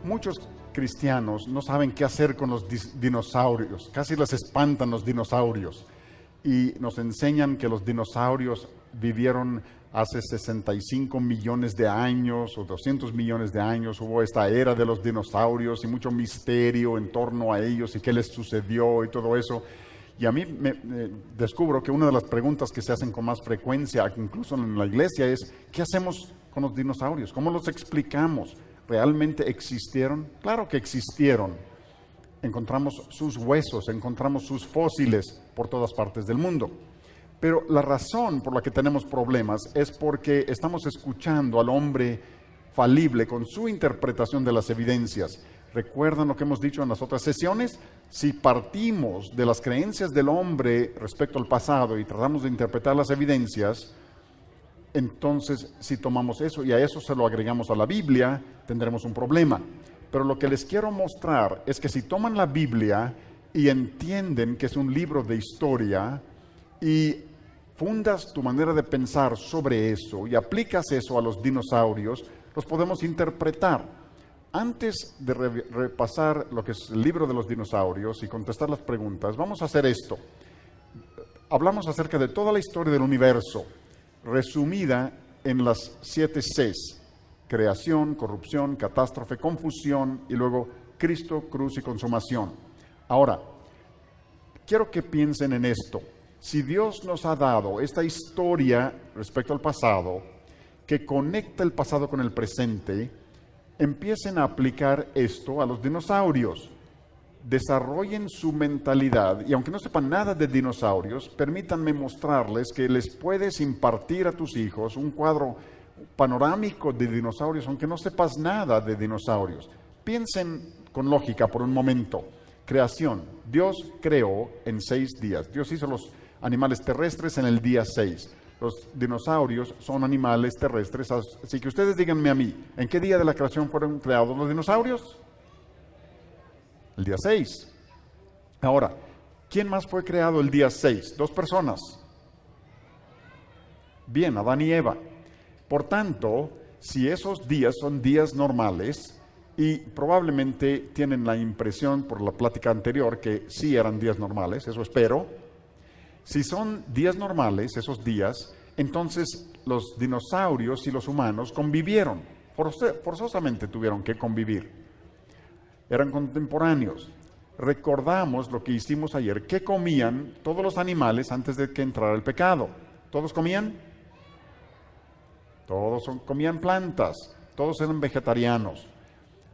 Muchos cristianos no saben qué hacer con los dinosaurios, casi les espantan los dinosaurios y nos enseñan que los dinosaurios vivieron hace 65 millones de años o 200 millones de años. Hubo esta era de los dinosaurios y mucho misterio en torno a ellos y qué les sucedió y todo eso. Y a mí descubro que una de las preguntas que se hacen con más frecuencia, incluso en la iglesia, es ¿qué hacemos con los dinosaurios? ¿Cómo los explicamos? ¿Realmente existieron? Claro que existieron. Encontramos sus huesos, encontramos sus fósiles por todas partes del mundo. Pero la razón por la que tenemos problemas es porque estamos escuchando al hombre falible con su interpretación de las evidencias. ¿Recuerdan lo que hemos dicho en las otras sesiones? Si partimos de las creencias del hombre respecto al pasado y tratamos de interpretar las evidencias, entonces si tomamos eso y a eso se lo agregamos a la Biblia, tendremos un problema. Pero lo que les quiero mostrar es que si toman la Biblia y entienden que es un libro de historia y fundas tu manera de pensar sobre eso y aplicas eso a los dinosaurios, los podemos interpretar. Antes de repasar lo que es el libro de los dinosaurios y contestar las preguntas, vamos a hacer esto. Hablamos acerca de toda la historia del universo, resumida en las 7 Cs: creación, corrupción, catástrofe, confusión y luego Cristo, cruz y consumación. Ahora, quiero que piensen en esto. Si Dios nos ha dado esta historia respecto al pasado, que conecta el pasado con el presente, empiecen a aplicar esto a los dinosaurios. Desarrollen su mentalidad y aunque no sepan nada de dinosaurios, permítanme mostrarles que les puedes impartir a tus hijos un cuadro panorámico de dinosaurios, aunque no sepas nada de dinosaurios. Piensen con lógica por un momento. Creación. Dios creó en 6 días. Dios hizo los animales terrestres en el día 6. Los dinosaurios son animales terrestres, así que ustedes díganme a mí, ¿en qué día de la creación fueron creados los dinosaurios? El día 6. Ahora, ¿quién más fue creado el día 6? 2 personas. Bien, Adán y Eva. Por tanto, si esos días son días normales, y probablemente tienen la impresión por la plática anterior que sí eran días normales, eso espero. Si son días normales, esos días, entonces los dinosaurios y los humanos convivieron. Forzosamente tuvieron que convivir. Eran contemporáneos. Recordamos lo que hicimos ayer. ¿Qué comían todos los animales antes de que entrara el pecado? ¿Todos comían? Todos comían plantas. Todos eran vegetarianos.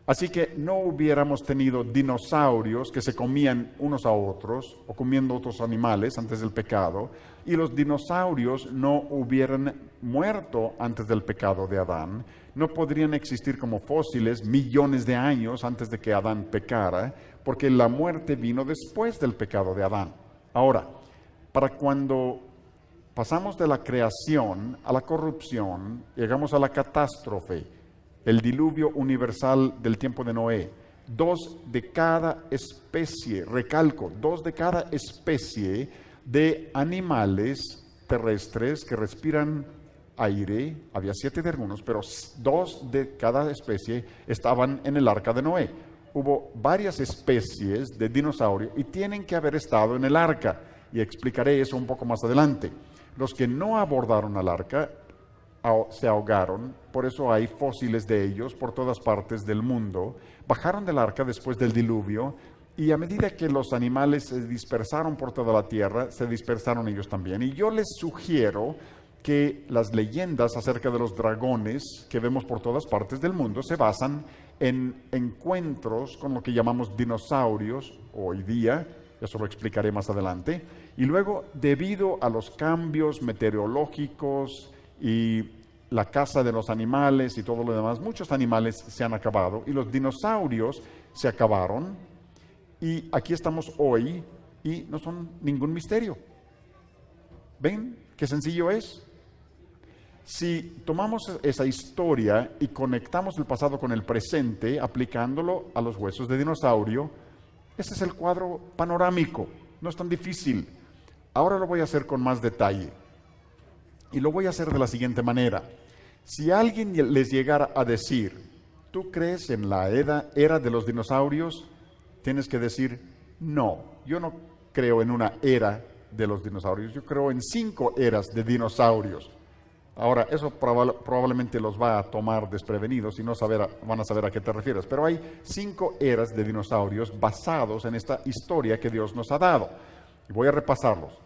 Así que no hubiéramos tenido dinosaurios que se comían unos a otros o comiendo otros animales antes del pecado, y los dinosaurios no hubieran muerto antes del pecado de Adán, no podrían existir como fósiles millones de años antes de que Adán pecara, porque la muerte vino después del pecado de Adán. Ahora, para cuando pasamos de la creación a la corrupción, llegamos a la catástrofe, el diluvio universal del tiempo de Noé. 2 de cada especie, recalco, 2 de cada especie de animales terrestres que respiran aire, había 7 de algunos, pero 2 de cada especie estaban en el arca de Noé. Hubo varias especies de dinosaurio y tienen que haber estado en el arca, y explicaré eso un poco más adelante. Los que no abordaron al arca se ahogaron, por eso hay fósiles de ellos por todas partes del mundo. Bajaron del arca después del diluvio y a medida que los animales se dispersaron por toda la tierra, se dispersaron ellos también. Y yo les sugiero que las leyendas acerca de los dragones que vemos por todas partes del mundo se basan en encuentros con lo que llamamos dinosaurios hoy día. Eso lo explicaré más adelante. Y luego, debido a los cambios meteorológicos y la caza de los animales y todo lo demás, muchos animales se han acabado y los dinosaurios se acabaron, y aquí estamos hoy y no son ningún misterio. ¿Ven qué sencillo es? Si tomamos esa historia y conectamos el pasado con el presente, aplicándolo a los huesos de dinosaurio, ese es el cuadro panorámico, no es tan difícil. Ahora lo voy a hacer con más detalle. Y lo voy a hacer de la siguiente manera. Si alguien les llegara a decir, ¿tú crees en la era de los dinosaurios? Tienes que decir, no, yo no creo en una era de los dinosaurios, yo creo en 5 eras de dinosaurios. Ahora, eso probablemente los va a tomar desprevenidos y no van a saber a qué te refieres, pero hay 5 eras de dinosaurios basados en esta historia que Dios nos ha dado. Y voy a repasarlos.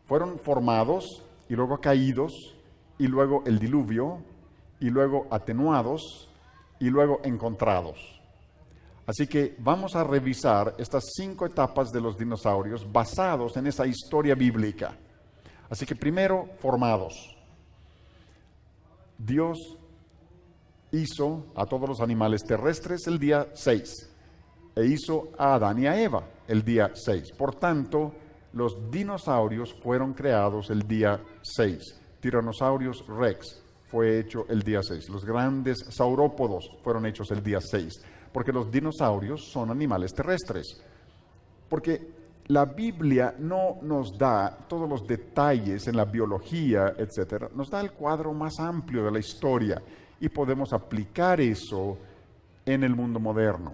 Fueron formados y luego caídos, y luego el diluvio, y luego atenuados, y luego encontrados. Así que vamos a revisar estas 5 etapas de los dinosaurios basados en esa historia bíblica. Así que primero, formados. Dios hizo a todos los animales terrestres el día 6 e hizo a Adán y a Eva el día 6. Por tanto, los dinosaurios fueron creados el día 6. Tyrannosaurus Rex fue hecho el día 6. Los grandes saurópodos fueron hechos el día 6, porque los dinosaurios son animales terrestres. Porque la Biblia no nos da todos los detalles en la biología, etcétera. Nos da el cuadro más amplio de la historia y podemos aplicar eso en el mundo moderno.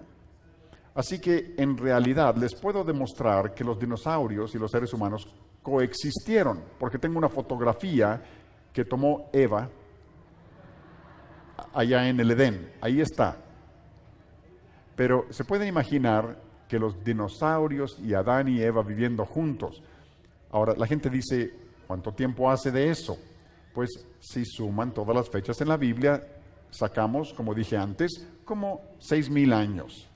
Así que en realidad les puedo demostrar que los dinosaurios y los seres humanos coexistieron, porque tengo una fotografía que tomó Eva allá en el Edén. Ahí está. Pero se puede imaginar que los dinosaurios y Adán y Eva viviendo juntos. Ahora, la gente dice, ¿cuánto tiempo hace de eso? Pues si suman todas las fechas en la Biblia, sacamos, como dije antes, como 6,000 años.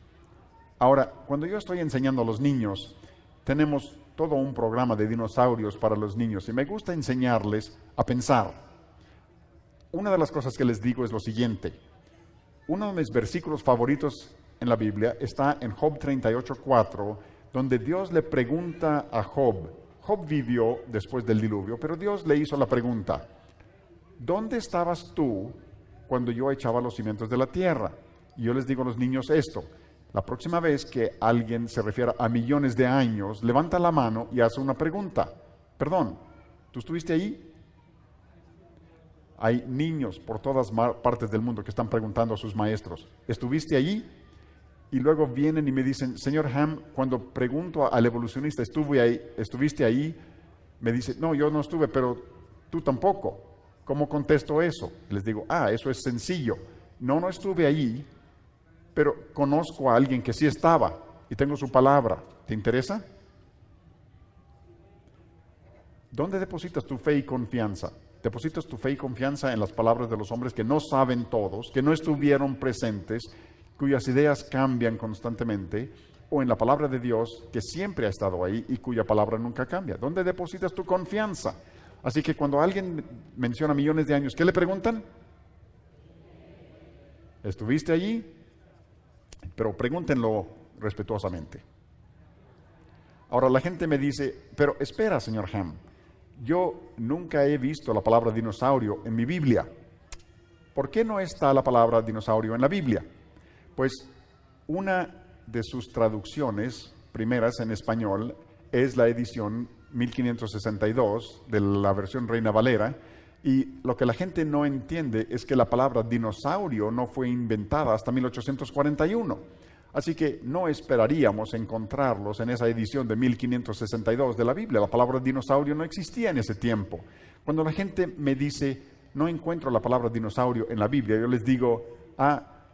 Ahora, cuando yo estoy enseñando a los niños, tenemos todo un programa de dinosaurios para los niños y me gusta enseñarles a pensar. Una de las cosas que les digo es lo siguiente. Uno de mis versículos favoritos en la Biblia está en Job 38:4, donde Dios le pregunta a Job. Job vivió después del diluvio, pero Dios le hizo la pregunta: ¿dónde estabas tú cuando yo echaba los cimientos de la tierra? Y yo les digo a los niños esto: la próxima vez que alguien se refiera a millones de años, levanta la mano y hace una pregunta. Perdón, ¿tú estuviste ahí? Hay niños por todas partes del mundo que están preguntando a sus maestros: ¿estuviste allí? Y luego vienen y me dicen: señor Ham, cuando pregunto al evolucionista, ¿estuviste ahí? Me dice: no, yo no estuve, pero tú tampoco. ¿Cómo contesto eso? Les digo: eso es sencillo. No estuve allí, pero conozco a alguien que sí estaba y tengo su palabra. ¿Te interesa? ¿Dónde depositas tu fe y confianza? ¿Depositas tu fe y confianza en las palabras de los hombres que no saben todos, que no estuvieron presentes, cuyas ideas cambian constantemente, o en la palabra de Dios, que siempre ha estado ahí y cuya palabra nunca cambia? ¿Dónde depositas tu confianza? Así que cuando alguien menciona millones de años, ¿qué le preguntan? ¿Estuviste allí? Pero pregúntenlo respetuosamente. Ahora la gente me dice: pero espera, señor Ham, yo nunca he visto la palabra dinosaurio en mi Biblia. ¿Por qué no está la palabra dinosaurio en la Biblia? Pues una de sus traducciones primeras en español es la edición 1562 de la versión Reina Valera, y lo que la gente no entiende es que la palabra dinosaurio no fue inventada hasta 1841. Así que no esperaríamos encontrarlos en esa edición de 1562 de la Biblia. La palabra dinosaurio no existía en ese tiempo. Cuando la gente me dice: no encuentro la palabra dinosaurio en la Biblia, yo les digo: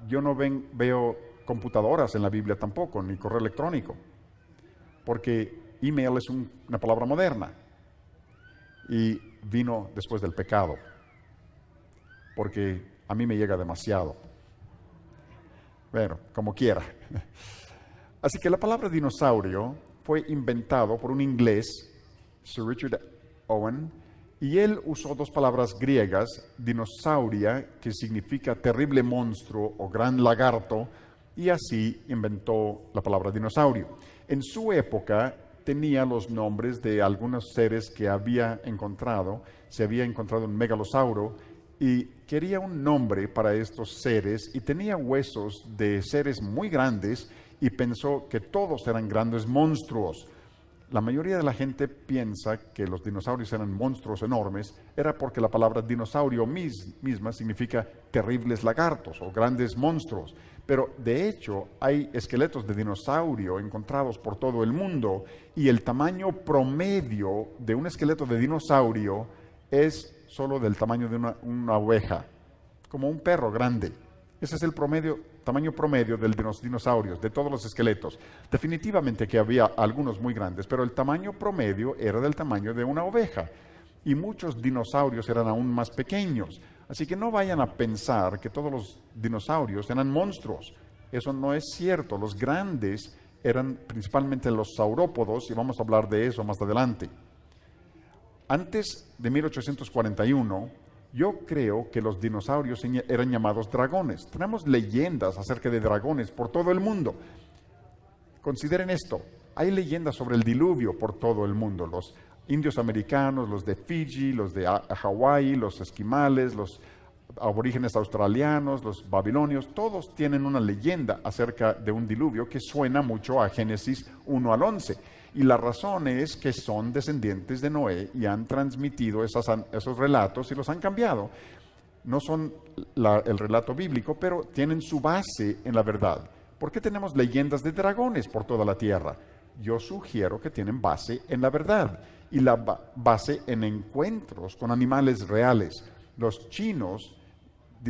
yo no veo computadoras en la Biblia tampoco, ni correo electrónico, porque email es una palabra moderna y vino después del pecado, porque a mí me llega demasiado. Bueno, como quiera. Así que la palabra dinosaurio fue inventado por un inglés, Sir Richard Owen, y él usó 2 palabras griegas: dinosauria, que significa terrible monstruo o gran lagarto, y así inventó la palabra dinosaurio. En su época tenía los nombres de algunos seres que había encontrado. Se había encontrado un megalosauro y quería un nombre para estos seres, y tenía huesos de seres muy grandes y pensó que todos eran grandes monstruos. la mayoría de la gente piensa que los dinosaurios eran monstruos enormes, era porque la palabra dinosaurio misma significa terribles lagartos o grandes monstruos. Pero de hecho hay esqueletos de dinosaurio encontrados por todo el mundo y el tamaño promedio de un esqueleto de dinosaurio es solo del tamaño de una oveja, como un perro grande. Ese es el tamaño promedio de los dinosaurios, de todos los esqueletos. Definitivamente que había algunos muy grandes, pero el tamaño promedio era del tamaño de una oveja. Y muchos dinosaurios eran aún más pequeños. Así que no vayan a pensar que todos los dinosaurios eran monstruos. Eso no es cierto. Los grandes eran principalmente los saurópodos, y vamos a hablar de eso más adelante. Antes de 1841, yo creo que los dinosaurios eran llamados dragones. Tenemos leyendas acerca de dragones por todo el mundo. Consideren esto, hay leyendas sobre el diluvio por todo el mundo. Los indios americanos, los de Fiji, los de Hawái, los esquimales, los aborígenes australianos, los babilonios, todos tienen una leyenda acerca de un diluvio que suena mucho a Génesis 1 al 11. Y la razón es que son descendientes de Noé y han transmitido esos relatos y los han cambiado. No son el relato bíblico, pero tienen su base en la verdad. ¿Por qué tenemos leyendas de dragones por toda la tierra? Yo sugiero que tienen base en la verdad y la base en encuentros con animales reales. Los chinos,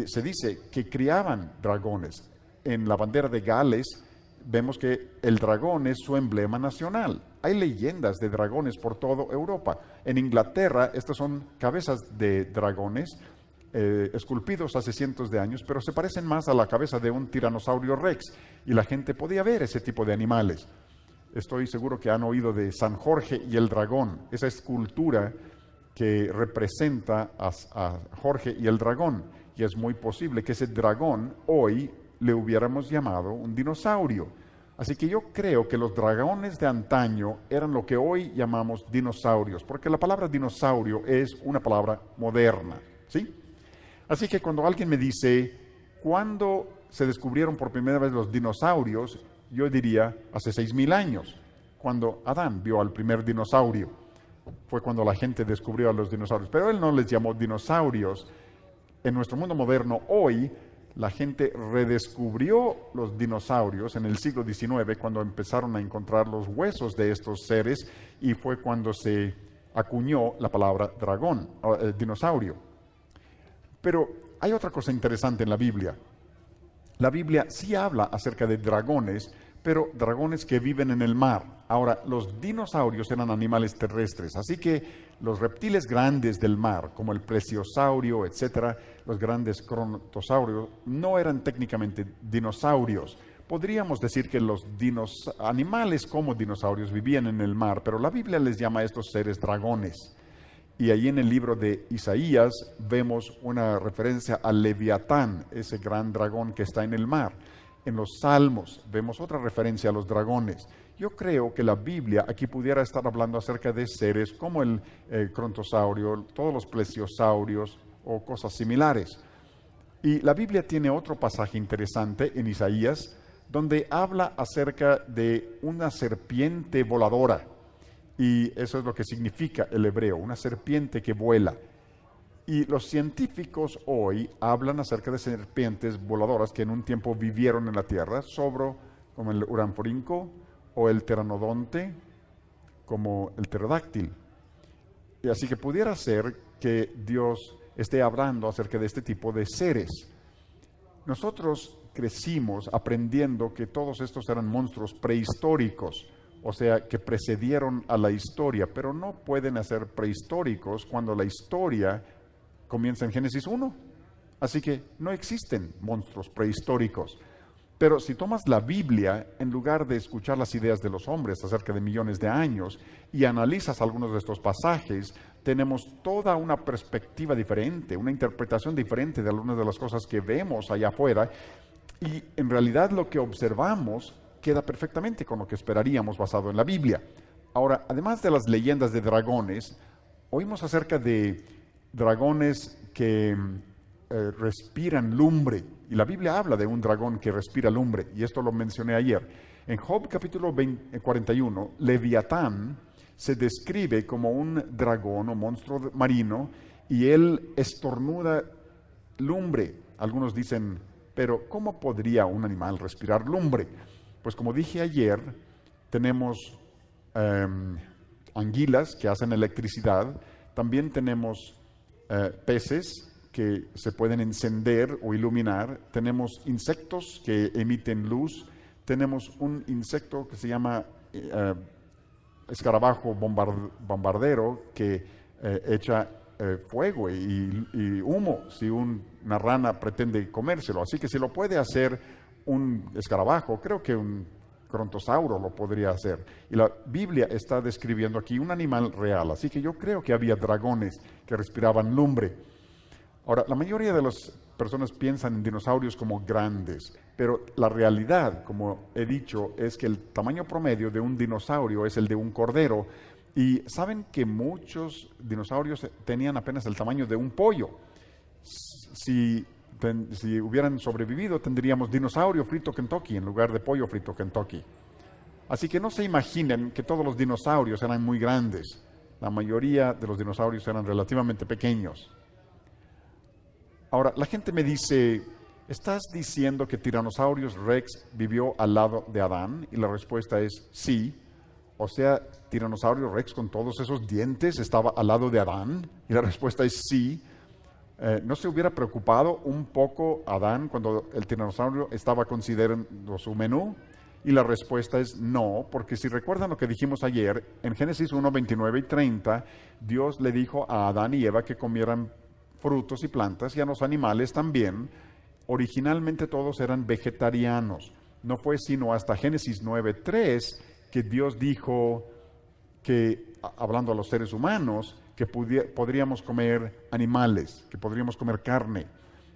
se dice que criaban dragones. En la bandera de Gales vemos que el dragón es su emblema nacional. Hay leyendas de dragones por toda Europa. En Inglaterra, estas son cabezas de dragones esculpidos hace cientos de años, pero se parecen más a la cabeza de un tiranosaurio rex, y la gente podía ver ese tipo de animales. Estoy seguro que han oído de San Jorge y el dragón, esa escultura que representa a Jorge y el dragón, y es muy posible que ese dragón hoy le hubiéramos llamado un dinosaurio. Así que yo creo que los dragones de antaño eran lo que hoy llamamos dinosaurios, porque la palabra dinosaurio es una palabra moderna, ¿sí? Así que cuando alguien me dice, ¿cuándo se descubrieron por primera vez los dinosaurios? Yo diría, hace 6,000 años, cuando Adán vio al primer dinosaurio. Fue cuando la gente descubrió a los dinosaurios, pero él no les llamó dinosaurios. En nuestro mundo moderno hoy, la gente redescubrió los dinosaurios en el siglo XIX, cuando empezaron a encontrar los huesos de estos seres, y fue cuando se acuñó la palabra dragón, dinosaurio. Pero hay otra cosa interesante en la Biblia. La Biblia sí habla acerca de dragones, pero dragones que viven en el mar. Ahora, los dinosaurios eran animales terrestres, así que los reptiles grandes del mar, como el plesiosaurio, etcétera, los grandes crontosaurios, no eran técnicamente dinosaurios. Podríamos decir que los animales como dinosaurios vivían en el mar, pero la Biblia les llama a estos seres dragones. Y ahí en el libro de Isaías vemos una referencia al Leviatán, ese gran dragón que está en el mar. En los Salmos vemos otra referencia a los dragones. Yo creo que la Biblia aquí pudiera estar hablando acerca de seres como el crontosaurio, todos los plesiosaurios o cosas similares. Y la Biblia tiene otro pasaje interesante en Isaías, donde habla acerca de una serpiente voladora. Y eso es lo que significa el hebreo, una serpiente que vuela. Y los científicos hoy hablan acerca de serpientes voladoras que en un tiempo vivieron en la tierra, como el uranforinco o el pteranodonte, como el pterodáctil. Y así que pudiera ser que Dios esté hablando acerca de este tipo de seres. Nosotros crecimos aprendiendo que todos estos eran monstruos prehistóricos, o sea, que precedieron a la historia, pero no pueden ser prehistóricos cuando la historia comienza en Génesis 1. Así que no existen monstruos prehistóricos. Pero si tomas la Biblia, en lugar de escuchar las ideas de los hombres acerca de millones de años, y analizas algunos de estos pasajes, tenemos toda una perspectiva diferente, una interpretación diferente de algunas de las cosas que vemos allá afuera, y en realidad lo que observamos queda perfectamente con lo que esperaríamos basado en la Biblia. Ahora, además de las leyendas de dragones, oímos acerca de dragones que respiran lumbre, y la Biblia habla de un dragón que respira lumbre, y esto lo mencioné ayer. En Job capítulo 41, Leviatán se describe como un dragón o monstruo marino y él estornuda lumbre. Algunos dicen, pero ¿cómo podría un animal respirar lumbre? Pues como dije ayer, tenemos anguilas que hacen electricidad, también tenemos peces que se pueden encender o iluminar, tenemos insectos que emiten luz, tenemos un insecto que se llama escarabajo bombardero que echa fuego y humo si una rana pretende comérselo. Así que si lo puede hacer un escarabajo, creo que un Crontosauro lo podría hacer. Y la Biblia está describiendo aquí un animal real, así que yo creo que había dragones que respiraban lumbre. Ahora, la mayoría de las personas piensan en dinosaurios como grandes, pero la realidad, como he dicho, es que el tamaño promedio de un dinosaurio es el de un cordero. Y saben que muchos dinosaurios tenían apenas el tamaño de un pollo. Si hubieran sobrevivido, tendríamos dinosaurio frito Kentucky en lugar de pollo frito Kentucky. Así que no se imaginen que todos los dinosaurios eran muy grandes. La mayoría de los dinosaurios eran relativamente pequeños. Ahora, la gente me dice, ¿estás diciendo que Tyrannosaurus Rex vivió al lado de Adán? Y la respuesta es sí. O sea, Tyrannosaurus Rex con todos esos dientes estaba al lado de Adán. Y la respuesta es sí. ¿No se hubiera preocupado un poco Adán cuando el tiranosaurio estaba considerando su menú? Y la respuesta es no, porque si recuerdan lo que dijimos ayer, en Génesis 1, 29 y 30, Dios le dijo a Adán y Eva que comieran frutos y plantas y a los animales también. Originalmente todos eran vegetarianos. No fue sino hasta Génesis 9:3 que Dios dijo que, hablando a los seres humanos, que podríamos comer animales, que podríamos comer carne.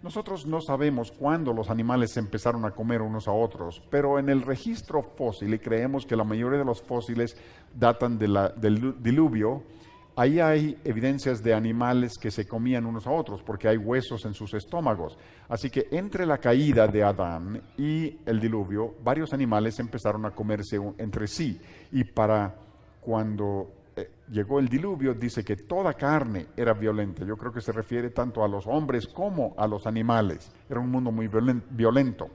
Nosotros no sabemos cuándo los animales se empezaron a comer unos a otros, pero en el registro fósil, y creemos que la mayoría de los fósiles datan del diluvio, ahí hay evidencias de animales que se comían unos a otros, porque hay huesos en sus estómagos. Así que entre la caída de Adán y el diluvio, varios animales empezaron a comerse entre sí. Y para cuando llegó el diluvio, dice que toda carne era violenta. Yo creo que se refiere tanto a los hombres como a los animales. Era un mundo muy violento.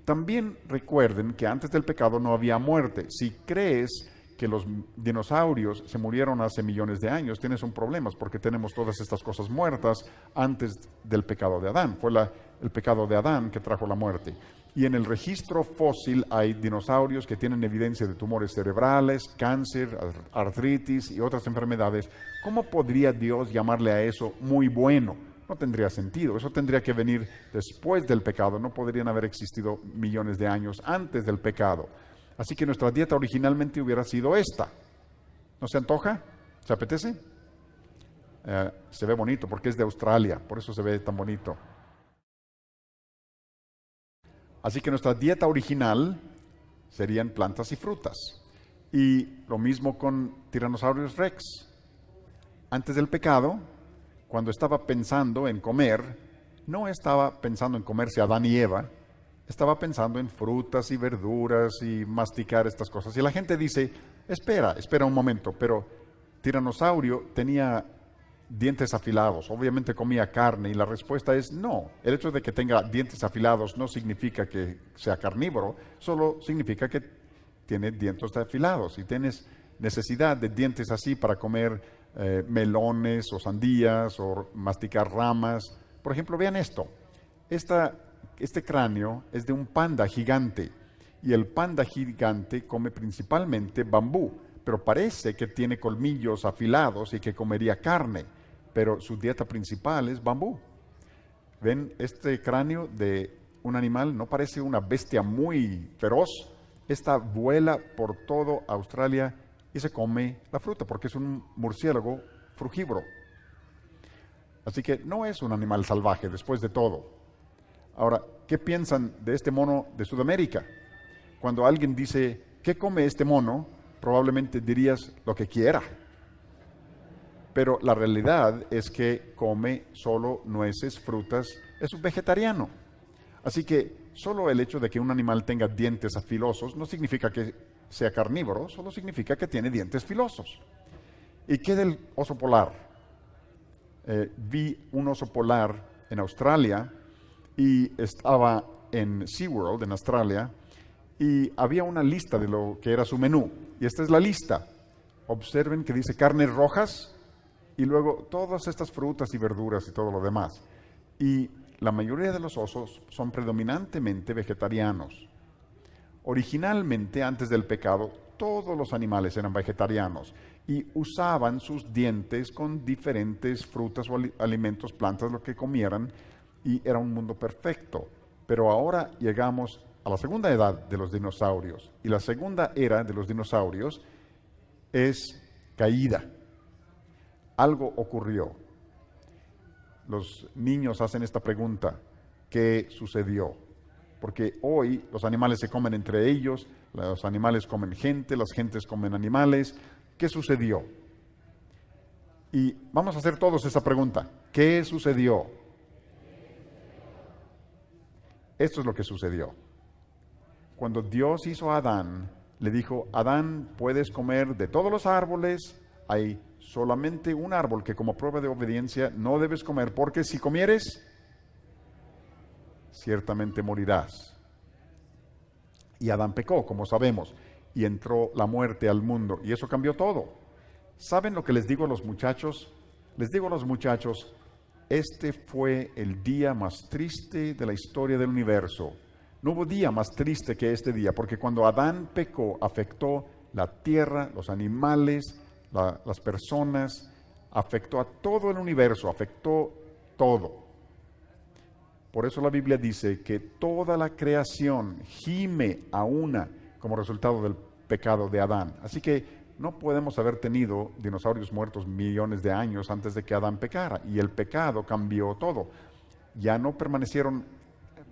También recuerden que antes del pecado no había muerte. Si crees que los dinosaurios se murieron hace millones de años, tienes un problema, porque tenemos todas estas cosas muertas antes del pecado de Adán. Fue el pecado de Adán que trajo la muerte. Y en el registro fósil hay dinosaurios que tienen evidencia de tumores cerebrales, cáncer, artritis y otras enfermedades. ¿Cómo podría Dios llamarle a eso muy bueno? No tendría sentido. Eso tendría que venir después del pecado. No podrían haber existido millones de años antes del pecado. Así que nuestra dieta originalmente hubiera sido esta. ¿No se antoja? ¿Se apetece? Se ve bonito porque es de Australia, por eso se ve tan bonito. Así que nuestra dieta original serían plantas y frutas. Y lo mismo con Tyrannosaurus Rex. Antes del pecado, cuando estaba pensando en comer, no estaba pensando en comerse a Adán y Eva, estaba pensando en frutas y verduras y masticar estas cosas. Y la gente dice, espera un momento, pero tiranosaurio tenía dientes afilados, obviamente comía carne, y la respuesta es no. El hecho de que tenga dientes afilados no significa que sea carnívoro, solo significa que tiene dientes afilados. Y tienes necesidad de dientes así para comer melones o sandías o masticar ramas. Por ejemplo, vean esto. Este cráneo es de un panda gigante, y el panda gigante come principalmente bambú, pero parece que tiene colmillos afilados y que comería carne, pero su dieta principal es bambú. ¿Ven? Este cráneo de un animal no parece una bestia muy feroz. Esta vuela por todo Australia y se come la fruta porque es un murciélago frugívoro. Así que no es un animal salvaje después de todo. Ahora, ¿qué piensan de este mono de Sudamérica? Cuando alguien dice, ¿qué come este mono?, probablemente dirías lo que quiera. Pero la realidad es que come solo nueces, frutas, es un vegetariano. Así que solo el hecho de que un animal tenga dientes afilosos no significa que sea carnívoro, solo significa que tiene dientes filosos. ¿Y qué del oso polar? Vi un oso polar en Australia y estaba en SeaWorld, en Australia, y había una lista de lo que era su menú. Y esta es la lista. Observen que dice carnes rojas y luego todas estas frutas y verduras y todo lo demás. Y la mayoría de los osos son predominantemente vegetarianos. Originalmente, antes del pecado, todos los animales eran vegetarianos y usaban sus dientes con diferentes frutas o alimentos, plantas, lo que comieran, y era un mundo perfecto. Pero ahora llegamos a la segunda edad de los dinosaurios, y la segunda era de los dinosaurios es caída. Algo ocurrió. Los niños hacen esta pregunta: ¿qué sucedió? Porque hoy los animales se comen entre ellos, los animales comen gente, las gentes comen animales. ¿Qué sucedió? Y vamos a hacer todos esa pregunta. ¿Qué sucedió? Esto es lo que sucedió. Cuando Dios hizo a Adán, le dijo: Adán, puedes comer de todos los árboles, hay solamente un árbol que como prueba de obediencia no debes comer, porque si comieres, ciertamente morirás. Y Adán pecó, como sabemos, y entró la muerte al mundo, y eso cambió todo. ¿Saben lo que les digo a los muchachos? Les digo a los muchachos: este fue el día más triste de la historia del universo. No hubo día más triste que este día, porque cuando Adán pecó, afectó la tierra, los animales, las personas, afectó a todo el universo, afectó todo. Por eso la Biblia dice que toda la creación gime a una como resultado del pecado de Adán. Así que no podemos haber tenido dinosaurios muertos millones de años antes de que Adán pecara, y el pecado cambió todo. Ya no permanecieron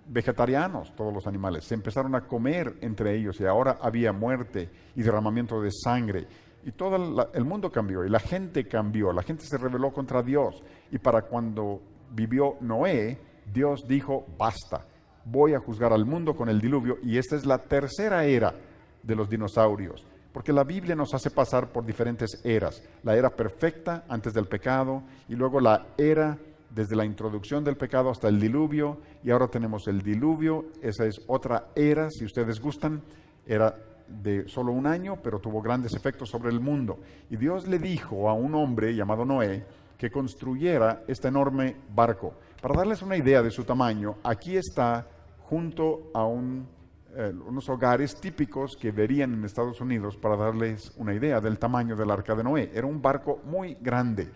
vegetarianos todos los animales, se empezaron a comer entre ellos, y ahora había muerte y derramamiento de sangre, y todo el mundo cambió, y la gente cambió, la gente se rebeló contra Dios. Y para cuando vivió Noé, Dios dijo: basta, voy a juzgar al mundo con el diluvio. Y esta es la tercera era de los dinosaurios, porque la Biblia nos hace pasar por diferentes eras: la era perfecta antes del pecado, y luego la era desde la introducción del pecado hasta el diluvio, y ahora tenemos el diluvio. Esa es otra era, si ustedes gustan, era de solo un año, pero tuvo grandes efectos sobre el mundo. Y Dios le dijo a un hombre llamado Noé que construyera este enorme barco. Para darles una idea de su tamaño, aquí está junto a unos hogares típicos que verían en Estados Unidos, para darles una idea del tamaño del Arca de Noé. Era un barco muy grande,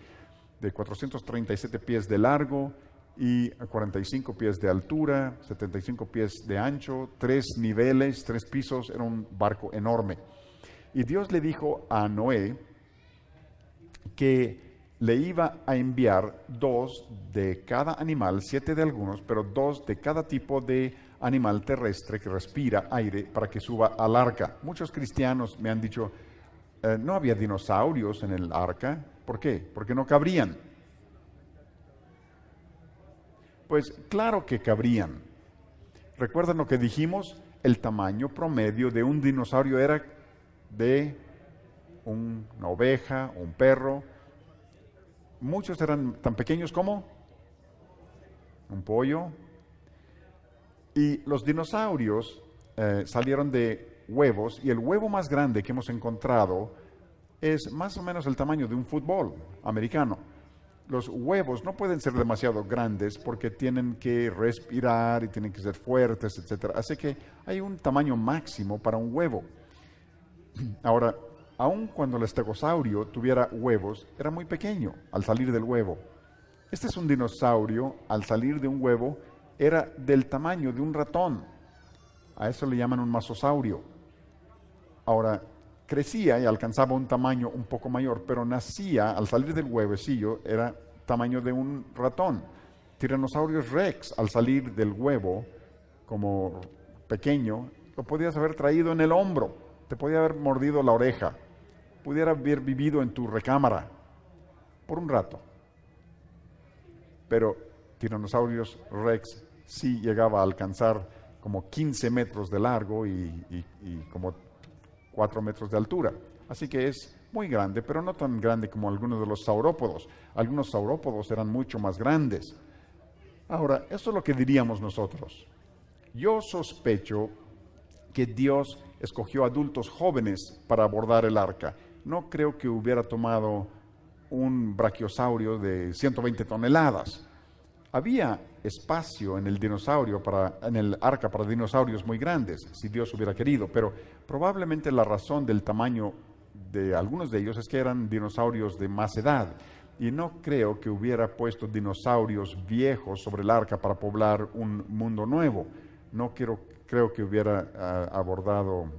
de 437 pies de largo y 45 pies de altura, 75 pies de ancho, 3 niveles, 3 pisos. Era un barco enorme. Y Dios le dijo a Noé que le iba a enviar 2 de cada animal, 7 de algunos, pero 2 de cada tipo de animal terrestre que respira aire, para que suba al arca. Muchos cristianos me han dicho: no había dinosaurios en el arca. ¿Por qué? Porque no cabrían. Pues claro que cabrían. ¿Recuerdan lo que dijimos? El tamaño promedio de un dinosaurio era de una oveja o un perro. Muchos eran tan pequeños como un pollo. Y los dinosaurios salieron de huevos, y el huevo más grande que hemos encontrado es más o menos el tamaño de un fútbol americano. Los huevos no pueden ser demasiado grandes porque tienen que respirar y tienen que ser fuertes, etc. Así que hay un tamaño máximo para un huevo. Ahora, aun cuando el estegosaurio tuviera huevos, era muy pequeño al salir del huevo. Este es un dinosaurio, al salir de un huevo, era del tamaño de un ratón. A eso le llaman un masosaurio. Ahora, crecía y alcanzaba un tamaño un poco mayor, pero nacía, al salir del huevecillo, era tamaño de un ratón. Tyrannosaurus Rex, al salir del huevo, como pequeño, lo podías haber traído en el hombro, te podía haber mordido la oreja, pudiera haber vivido en tu recámara por un rato. Pero Tyrannosaurus Rex sí llegaba a alcanzar como 15 metros de largo y como 4 metros de altura. Así que es muy grande, pero no tan grande como algunos de los saurópodos. Algunos saurópodos eran mucho más grandes. Ahora, esto es lo que diríamos nosotros. Yo sospecho que Dios escogió adultos jóvenes para abordar el arca. No creo que hubiera tomado un brachiosaurio de 120 toneladas. Había espacio en el en el arca para dinosaurios muy grandes, si Dios hubiera querido, pero probablemente la razón del tamaño de algunos de ellos es que eran dinosaurios de más edad. Y no creo que hubiera puesto dinosaurios viejos sobre el arca para poblar un mundo nuevo. No creo que hubiera abordado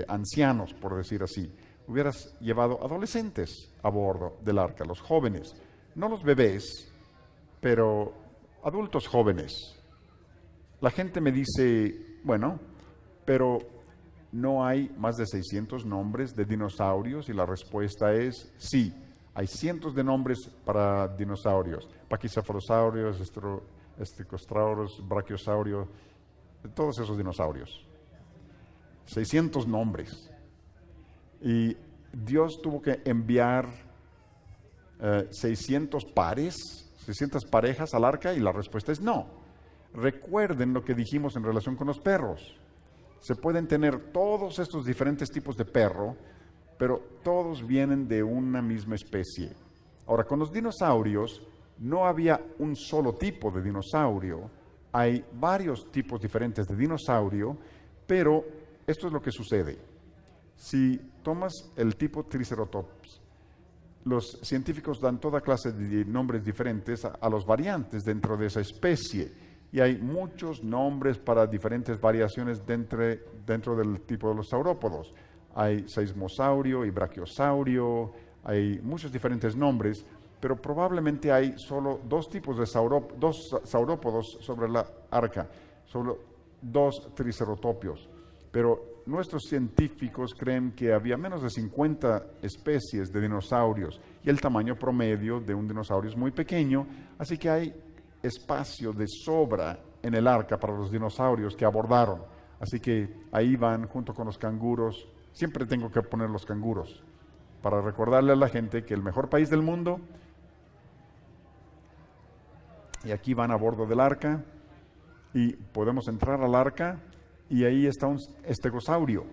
ancianos, por decir así. Hubieras llevado adolescentes a bordo del arca, los jóvenes, no los bebés, pero adultos jóvenes. La gente me dice, bueno, pero no hay más de 600 nombres de dinosaurios, y la respuesta es sí. Hay cientos de nombres para dinosaurios: paquicefalosaurios, estegosaurios, brachiosaurios, todos esos dinosaurios. 600 nombres. Y Dios tuvo que enviar 600 parejas al arca, y la respuesta es no. Recuerden lo que dijimos en relación con los perros. Se pueden tener todos estos diferentes tipos de perro, pero todos vienen de una misma especie. Ahora, con los dinosaurios no había un solo tipo de dinosaurio. Hay varios tipos diferentes de dinosaurio, pero esto es lo que sucede. Si tomas el tipo Triceratops, los científicos dan toda clase de nombres diferentes a los variantes dentro de esa especie, y hay muchos nombres para diferentes variaciones dentro del tipo de los saurópodos. Hay seismosaurio y brachiosaurio, hay muchos diferentes nombres, pero probablemente hay solo dos tipos de saurópodos sobre la arca, solo 2 triceratopios. Pero nuestros científicos creen que había menos de 50 especies de dinosaurios, y el tamaño promedio de un dinosaurio es muy pequeño, así que hay espacio de sobra en el arca para los dinosaurios que abordaron. Así que ahí van junto con los canguros. Siempre tengo que poner los canguros para recordarle a la gente que el mejor país del mundo, y aquí van a bordo del arca, y podemos entrar al arca, y ahí está un estegosaurio.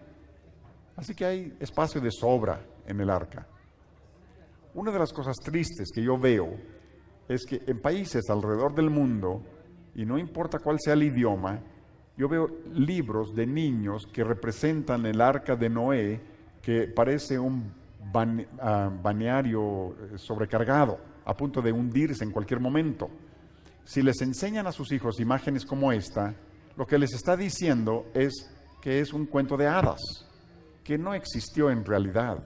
Así que hay espacio de sobra en el arca. Una de las cosas tristes que yo veo es que en países alrededor del mundo, y no importa cuál sea el idioma, yo veo libros de niños que representan el arca de Noé, que parece un balneario sobrecargado, a punto de hundirse en cualquier momento. Si les enseñan a sus hijos imágenes como esta, lo que les está diciendo es que es un cuento de hadas, que no existió en realidad.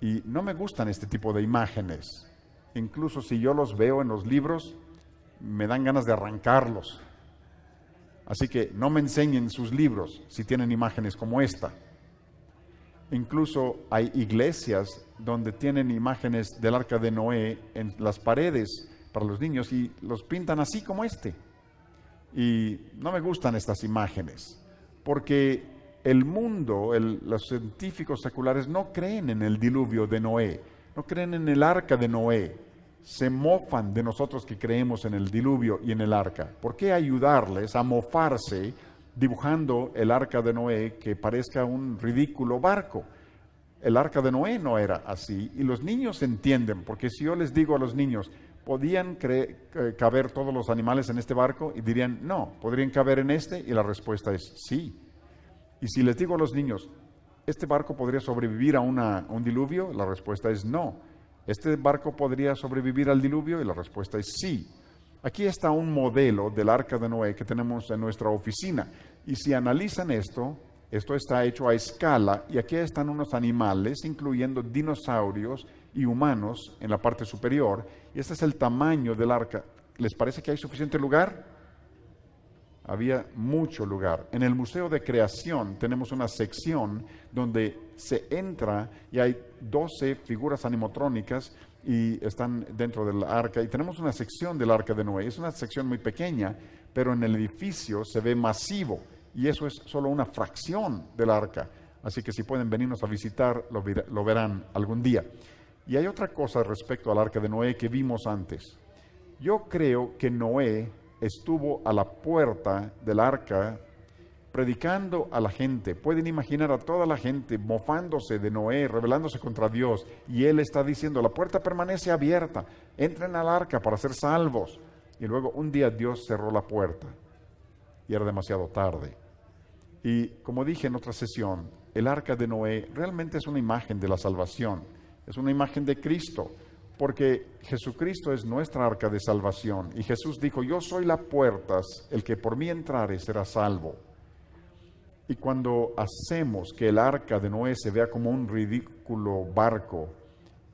Y no me gustan este tipo de imágenes. Incluso si yo los veo en los libros, me dan ganas de arrancarlos. Así que no me enseñen sus libros si tienen imágenes como esta. Incluso hay iglesias donde tienen imágenes del arca de Noé en las paredes para los niños, y los pintan así como este. Y no me gustan estas imágenes, porque el mundo, los científicos seculares no creen en el diluvio de Noé, no creen en el arca de Noé. Se mofan de nosotros que creemos en el diluvio y en el arca. ¿Por qué ayudarles a mofarse dibujando el arca de Noé que parezca un ridículo barco? El arca de Noé no era así, y los niños entienden, porque si yo les digo a los niños, ¿podían caber todos los animales en este barco? Y dirían, no, ¿podrían caber en este? Y la respuesta es sí. Y si les digo a los niños, ¿este barco podría sobrevivir a un diluvio? La respuesta es no. ¿Este barco podría sobrevivir al diluvio? Y la respuesta es sí. Aquí está un modelo del arca de Noé que tenemos en nuestra oficina. Y si analizan esto está hecho a escala, y aquí están unos animales, incluyendo dinosaurios y humanos en la parte superior. Y este es el tamaño del arca. ¿Les parece que hay suficiente lugar? Había mucho lugar. En el Museo de Creación tenemos una sección donde se entra y hay 12 figuras animatrónicas y están dentro del arca, y tenemos una sección del arca de Noé. Es una sección muy pequeña, pero en el edificio se ve masivo, y eso es solo una fracción del arca. Así que si pueden venirnos a visitar, lo verán algún día. Y hay otra cosa respecto al arca de Noé que vimos antes. Yo creo que Noé estuvo a la puerta del arca predicando a la gente. Pueden imaginar a toda la gente mofándose de Noé, rebelándose contra Dios. Y él está diciendo, la puerta permanece abierta, entren al arca para ser salvos. Y luego un día Dios cerró la puerta y era demasiado tarde. Y como dije en otra sesión, el arca de Noé realmente es una imagen de la salvación, es una imagen de Cristo, porque Jesucristo es nuestra arca de salvación. Y Jesús dijo, yo soy la puerta, el que por mí entrare será salvo. Y cuando hacemos que el arca de Noé se vea como un ridículo barco,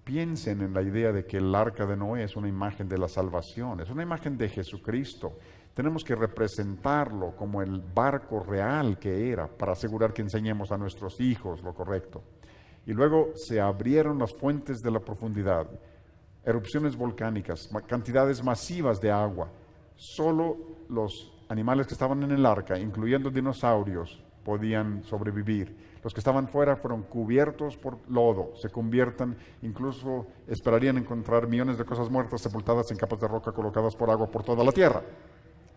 piensen en la idea de que el arca de Noé es una imagen de la salvación, es una imagen de Jesucristo. Tenemos que representarlo como el barco real que era para asegurar que enseñemos a nuestros hijos lo correcto. Y luego se abrieron las fuentes de la profundidad, erupciones volcánicas, cantidades masivas de agua. Solo los animales que estaban en el arca, incluyendo dinosaurios, podían sobrevivir. Los que estaban fuera fueron cubiertos por lodo, se conviertan, incluso esperarían encontrar millones de cosas muertas sepultadas en capas de roca colocadas por agua por toda la tierra.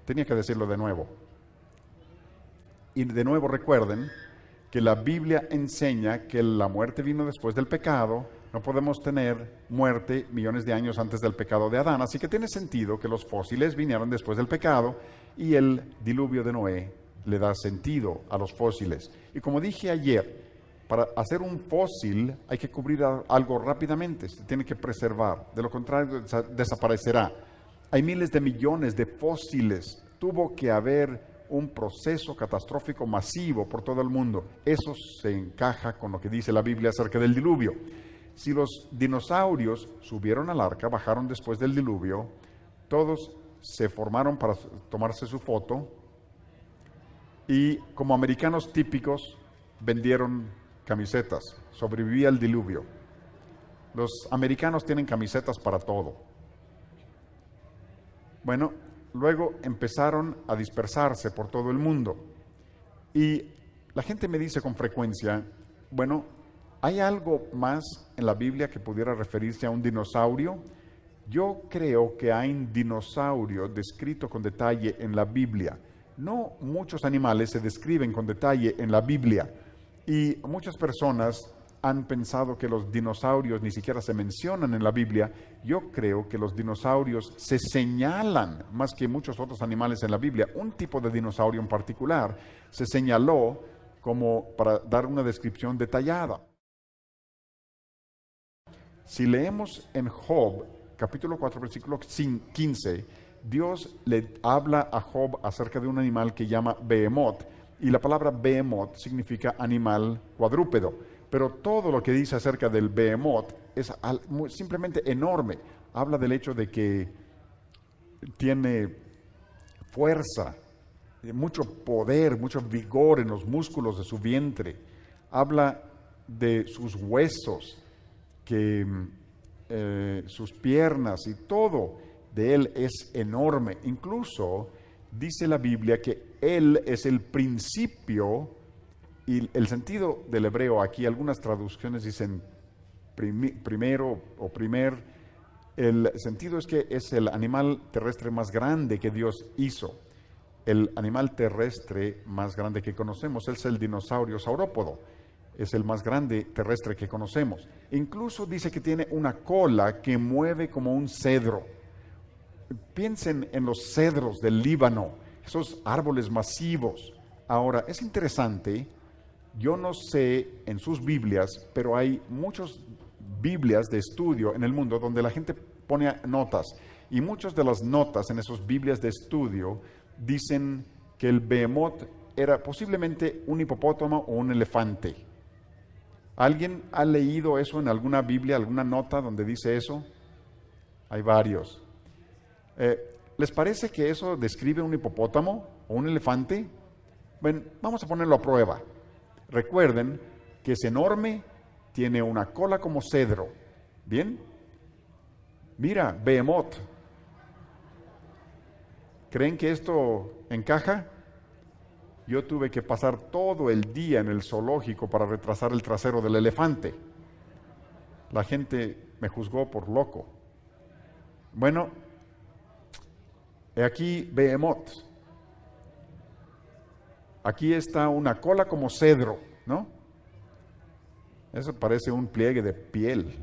Tenía que decirlo de nuevo. Y de nuevo recuerden que la Biblia enseña que la muerte vino después del pecado. No podemos tener muerte millones de años antes del pecado de Adán, así que tiene sentido que los fósiles vinieron después del pecado y el diluvio de Noé le da sentido a los fósiles. Y como dije ayer, para hacer un fósil hay que cubrir algo rápidamente, se tiene que preservar, de lo contrario desaparecerá. Hay miles de millones de fósiles, tuvo que haber un proceso catastrófico masivo por todo el mundo. Eso se encaja con lo que dice la Biblia acerca del diluvio. Si los dinosaurios subieron al arca, bajaron después del diluvio, todos se formaron para tomarse su foto y como americanos típicos vendieron camisetas. Sobrevivía el diluvio. Los americanos tienen camisetas para todo. Bueno, luego empezaron a dispersarse por todo el mundo. Y la gente me dice con frecuencia, bueno, ¿hay algo más en la Biblia que pudiera referirse a un dinosaurio? Yo creo que hay un dinosaurio descrito con detalle en la Biblia. No muchos animales se describen con detalle en la Biblia. Y muchas personas han pensado que los dinosaurios ni siquiera se mencionan en la Biblia. Yo creo que los dinosaurios se señalan más que muchos otros animales en la Biblia. Un tipo de dinosaurio en particular se señaló como para dar una descripción detallada. Si leemos en Job, capítulo 4, versículo 15, Dios le habla a Job acerca de un animal que llama Behemoth, y la palabra Behemoth significa animal cuadrúpedo. Pero todo lo que dice acerca del Behemoth es simplemente enorme. Habla del hecho de que tiene fuerza, mucho poder, mucho vigor en los músculos de su vientre. Habla de sus huesos, sus piernas y todo de él es enorme. Incluso dice la Biblia que él es el principio. Y el sentido del hebreo aquí, algunas traducciones dicen primero o primer. El sentido es que es el animal terrestre más grande que Dios hizo. El animal terrestre más grande que conocemos es el dinosaurio saurópodo. Es el más grande terrestre que conocemos. Incluso dice que tiene una cola que mueve como un cedro. Piensen en los cedros del Líbano, esos árboles masivos. Ahora, es interesante. Yo no sé en sus Biblias, pero hay muchas Biblias de estudio en el mundo donde la gente pone notas. Y muchas de las notas en esas Biblias de estudio dicen que el Behemoth era posiblemente un hipopótamo o un elefante. ¿Alguien ha leído eso en alguna Biblia, alguna nota donde dice eso? Hay varios. ¿Les parece que eso describe un hipopótamo o un elefante? Bueno, vamos a ponerlo a prueba. Recuerden que es enorme, tiene una cola como cedro. ¿Bien? Mira, Behemoth. ¿Creen que esto encaja? yo tuve que pasar todo el día en el zoológico para retrasar el trasero del elefante. La gente me juzgó por loco. Bueno, he aquí Behemoth. Aquí está una cola como cedro, ¿no? Eso parece un pliegue de piel.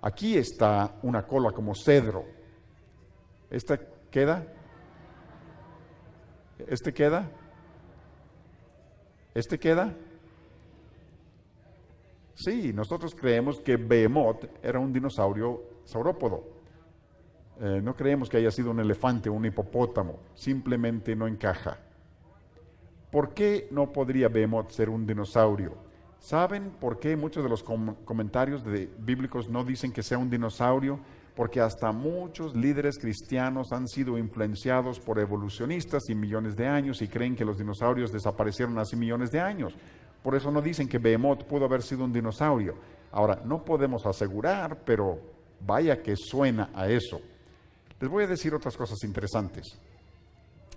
Aquí está una cola como cedro. ¿Esta queda? ¿Este queda? ¿Este queda? Sí, nosotros creemos que Behemoth era un dinosaurio saurópodo. No creemos que haya sido un elefante o un hipopótamo. Simplemente no encaja. ¿Por qué no podría Behemoth ser un dinosaurio? ¿Saben por qué muchos de los comentarios bíblicos no dicen que sea un dinosaurio? Porque hasta muchos líderes cristianos han sido influenciados por evolucionistas y millones de años y creen que los dinosaurios desaparecieron hace millones de años. Por eso no dicen que Behemoth pudo haber sido un dinosaurio. Ahora, no podemos asegurar, pero vaya que suena a eso. Les voy a decir otras cosas interesantes.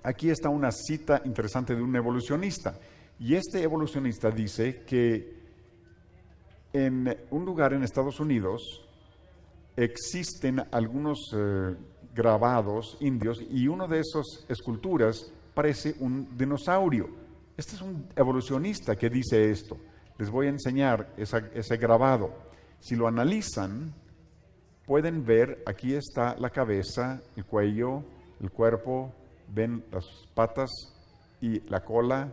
Aquí está una cita interesante de un evolucionista. Y este evolucionista dice que en un lugar en Estados Unidos existen algunos grabados indios y uno de esas esculturas parece un dinosaurio. Este es un evolucionista que dice esto. Les voy a enseñar ese grabado. Si lo analizan, pueden ver, aquí está la cabeza, el cuello, el cuerpo, ven las patas y la cola.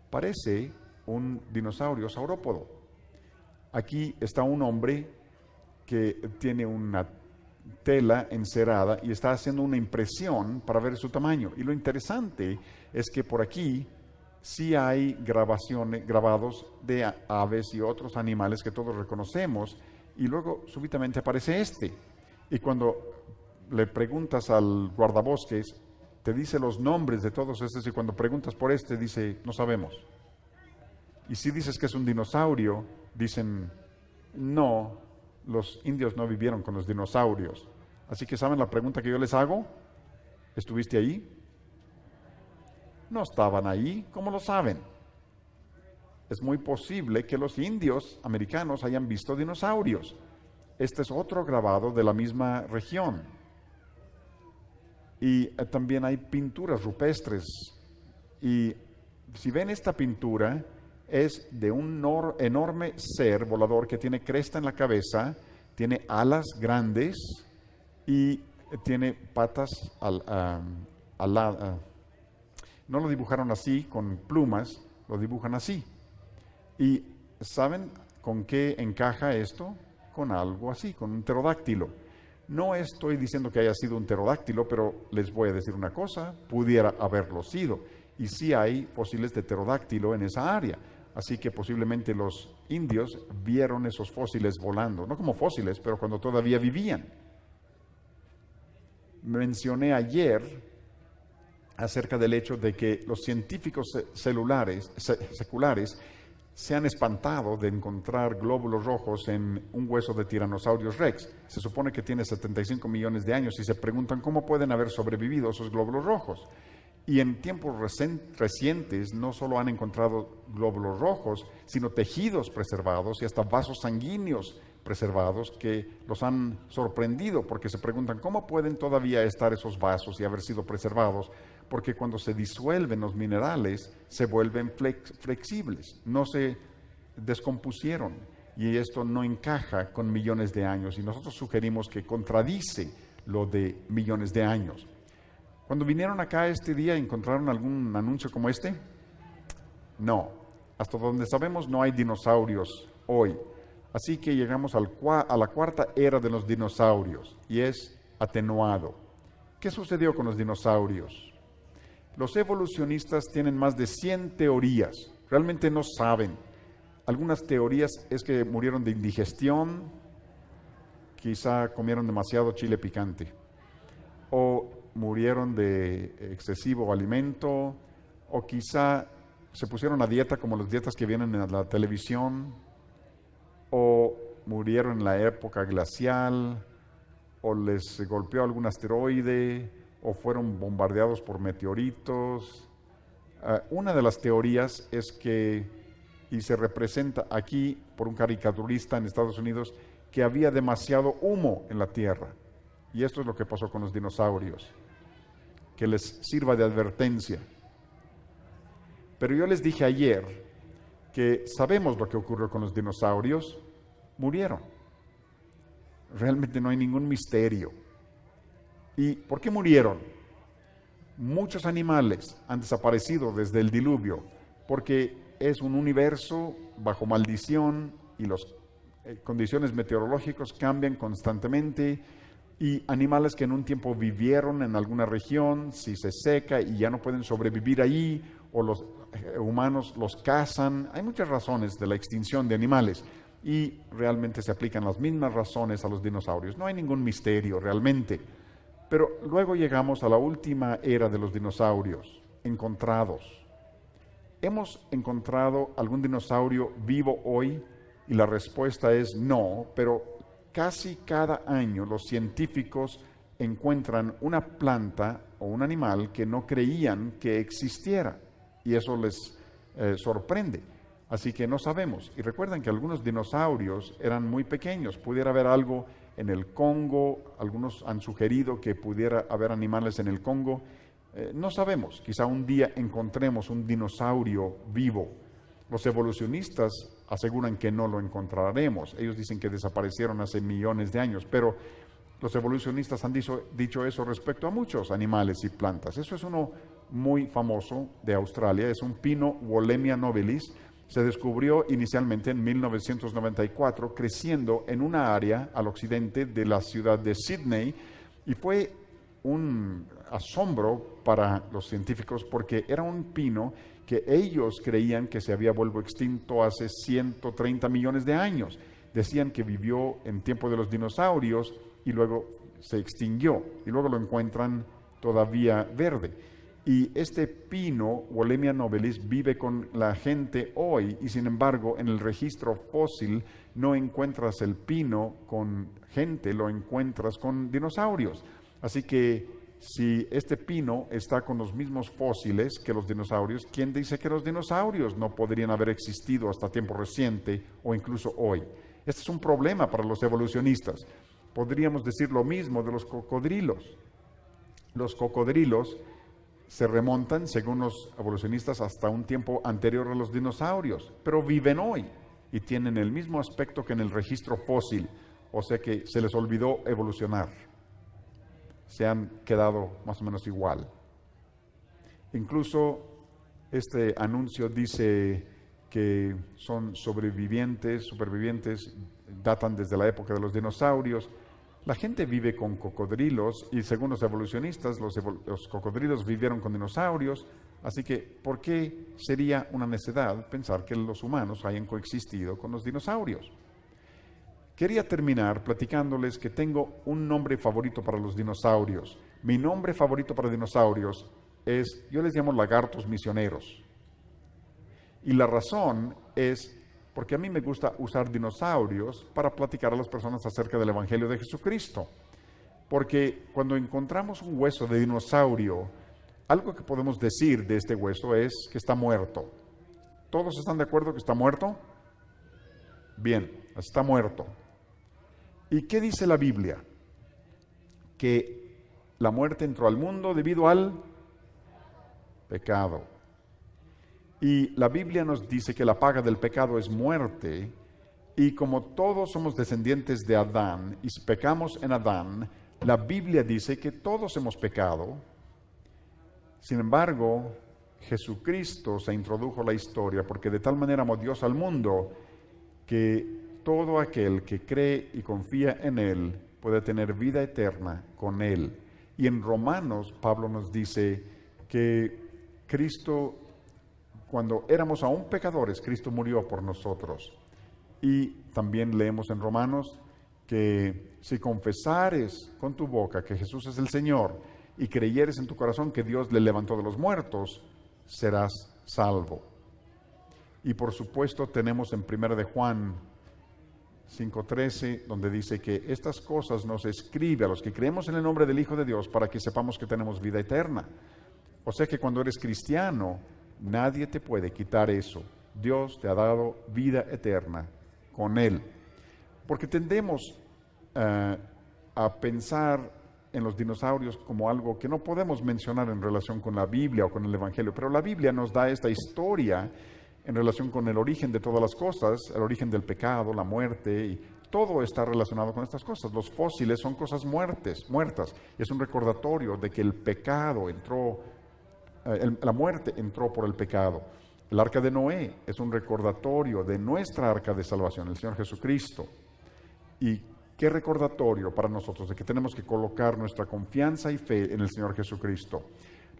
Parece un dinosaurio saurópodo. Aquí está un hombre que tiene una tela encerada y está haciendo una impresión para ver su tamaño. Y lo interesante es que por aquí sí hay grabados de aves y otros animales que todos reconocemos, y luego súbitamente aparece este. Y cuando le preguntas al guardabosques, te dice los nombres de todos estos, y cuando preguntas por este, dice, no sabemos. Y si dices que es un dinosaurio, dicen, no, los indios no vivieron con los dinosaurios. Así que, ¿saben la pregunta que yo les hago? ¿Estuviste ahí? No estaban ahí, ¿cómo lo saben? Es muy posible que los indios americanos hayan visto dinosaurios. Este es otro grabado de la misma región. Y también hay pinturas rupestres. Y si ven esta pintura, es de un enorme ser volador que tiene cresta en la cabeza, tiene alas grandes y tiene patas no lo dibujaron así con plumas, lo dibujan así. ¿Y saben con qué encaja esto? Con algo así, con un pterodáctilo. No estoy diciendo que haya sido un pterodáctilo, pero les voy a decir una cosa, pudiera haberlo sido. Y sí hay fósiles de pterodáctilo en esa área. Así que posiblemente los indios vieron esos fósiles volando, no como fósiles, pero cuando todavía vivían. Mencioné ayer acerca del hecho de que los científicos seculares se han espantado de encontrar glóbulos rojos en un hueso de Tyrannosaurus rex. Se supone que tiene 75 millones de años y se preguntan cómo pueden haber sobrevivido esos glóbulos rojos. Y en tiempos recientes no solo han encontrado glóbulos rojos, sino tejidos preservados y hasta vasos sanguíneos preservados que los han sorprendido porque se preguntan cómo pueden todavía estar esos vasos y haber sido preservados, porque cuando se disuelven los minerales se vuelven flexibles, no se descompusieron, y esto no encaja con millones de años, y nosotros sugerimos que contradice lo de millones de años. Cuando vinieron acá este día, ¿encontraron algún anuncio como este? No. Hasta donde sabemos no hay dinosaurios hoy. Así que llegamos a la cuarta era de los dinosaurios, y es atenuado. ¿Qué sucedió con los dinosaurios? Los evolucionistas tienen más de 100 teorías. Realmente no saben. Algunas teorías es que murieron de indigestión, quizá comieron demasiado chile picante, o murieron de excesivo alimento, o quizá se pusieron a dieta como las dietas que vienen en la televisión, o murieron en la época glacial, o les golpeó algún asteroide, o fueron bombardeados por meteoritos. Una de las teorías es que, y se representa aquí por un caricaturista en Estados Unidos, que había demasiado humo en la Tierra. Y esto es lo que pasó con los dinosaurios, que les sirva de advertencia. Pero yo les dije ayer que sabemos lo que ocurrió con los dinosaurios, murieron. Realmente no hay ningún misterio. ¿Y por qué murieron? Muchos animales han desaparecido desde el diluvio, porque es un universo bajo maldición y las condiciones meteorológicas cambian constantemente, y animales que en un tiempo vivieron en alguna región, si se seca y ya no pueden sobrevivir ahí, o los humanos los cazan. Hay muchas razones de la extinción de animales, y realmente se aplican las mismas razones a los dinosaurios. No hay ningún misterio realmente. Pero luego llegamos a la última era de los dinosaurios, encontrados. ¿Hemos encontrado algún dinosaurio vivo hoy? Y la respuesta es no, pero casi cada año los científicos encuentran una planta o un animal que no creían que existiera, y eso les sorprende. Así que no sabemos. Y recuerden que algunos dinosaurios eran muy pequeños. Pudiera haber algo en el Congo. Algunos han sugerido que pudiera haber animales en el Congo. No sabemos. Quizá un día encontremos un dinosaurio vivo. Los evolucionistas aseguran que no lo encontraremos. Ellos dicen que desaparecieron hace millones de años, pero los evolucionistas han dicho eso respecto a muchos animales y plantas. Eso es uno muy famoso de Australia. Es un pino Wollemia nobilis. Se descubrió inicialmente en 1994, creciendo en una área al occidente de la ciudad de Sydney, y fue un asombro para los científicos porque era un pino que ellos creían que se había vuelto extinto hace 130 millones de años. Decían que vivió en tiempo de los dinosaurios y luego se extinguió, y luego lo encuentran todavía verde. Y este pino, Wollemia nobilis, vive con la gente hoy, y sin embargo en el registro fósil no encuentras el pino con gente, lo encuentras con dinosaurios. Así que si este pino está con los mismos fósiles que los dinosaurios, ¿quién dice que los dinosaurios no podrían haber existido hasta tiempo reciente o incluso hoy? Este es un problema para los evolucionistas. Podríamos decir lo mismo de los cocodrilos. Los cocodrilos se remontan, según los evolucionistas, hasta un tiempo anterior a los dinosaurios, pero viven hoy y tienen el mismo aspecto que en el registro fósil, o sea que se les olvidó evolucionar. Se han quedado más o menos igual. Incluso este anuncio dice que son supervivientes, datan desde la época de los dinosaurios. La gente vive con cocodrilos y según los evolucionistas, los cocodrilos vivieron con dinosaurios, así que ¿por qué sería una necedad pensar que los humanos hayan coexistido con los dinosaurios? Quería terminar platicándoles que tengo un nombre favorito para los dinosaurios. Mi nombre favorito para dinosaurios es, yo les llamo lagartos misioneros. Y la razón es porque a mí me gusta usar dinosaurios para platicar a las personas acerca del Evangelio de Jesucristo. Porque cuando encontramos un hueso de dinosaurio, algo que podemos decir de este hueso es que está muerto. ¿Todos están de acuerdo que está muerto? Bien, está muerto. ¿Y qué dice la Biblia? Que la muerte entró al mundo debido al pecado. Y la Biblia nos dice que la paga del pecado es muerte, y como todos somos descendientes de Adán y pecamos en Adán, la Biblia dice que todos hemos pecado. Sin embargo, Jesucristo se introdujo a la historia porque de tal manera amó Dios al mundo que todo aquel que cree y confía en Él puede tener vida eterna con Él. Y en Romanos, Pablo nos dice que Cristo, cuando éramos aún pecadores, Cristo murió por nosotros. Y también leemos en Romanos que si confesares con tu boca que Jesús es el Señor y creyeres en tu corazón que Dios le levantó de los muertos, serás salvo. Y por supuesto tenemos en 1 de Juan 5:13, donde dice que estas cosas nos escribe a los que creemos en el nombre del Hijo de Dios para que sepamos que tenemos vida eterna. O sea que cuando eres cristiano, nadie te puede quitar eso. Dios te ha dado vida eterna con Él. Porque tendemos a pensar en los dinosaurios como algo que no podemos mencionar en relación con la Biblia o con el Evangelio, pero la Biblia nos da esta historia en relación con el origen de todas las cosas, el origen del pecado, la muerte, y todo está relacionado con estas cosas. Los fósiles son cosas muertas. Es un recordatorio de que el pecado entró, la muerte entró por el pecado. El arca de Noé es un recordatorio de nuestra arca de salvación, el Señor Jesucristo. Y qué recordatorio para nosotros de que tenemos que colocar nuestra confianza y fe en el Señor Jesucristo.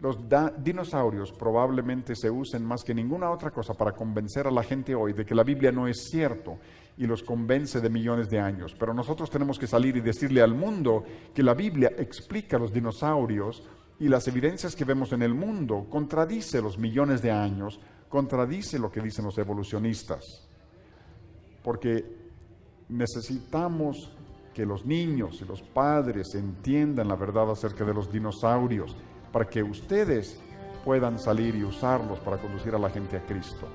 Los dinosaurios probablemente se usen más que ninguna otra cosa para convencer a la gente hoy de que la Biblia no es cierto y los convence de millones de años. Pero nosotros tenemos que salir y decirle al mundo que la Biblia explica los dinosaurios y las evidencias que vemos en el mundo contradice los millones de años, contradice lo que dicen los evolucionistas. Porque necesitamos que los niños y los padres entiendan la verdad acerca de los dinosaurios, para que ustedes puedan salir y usarlos para conducir a la gente a Cristo.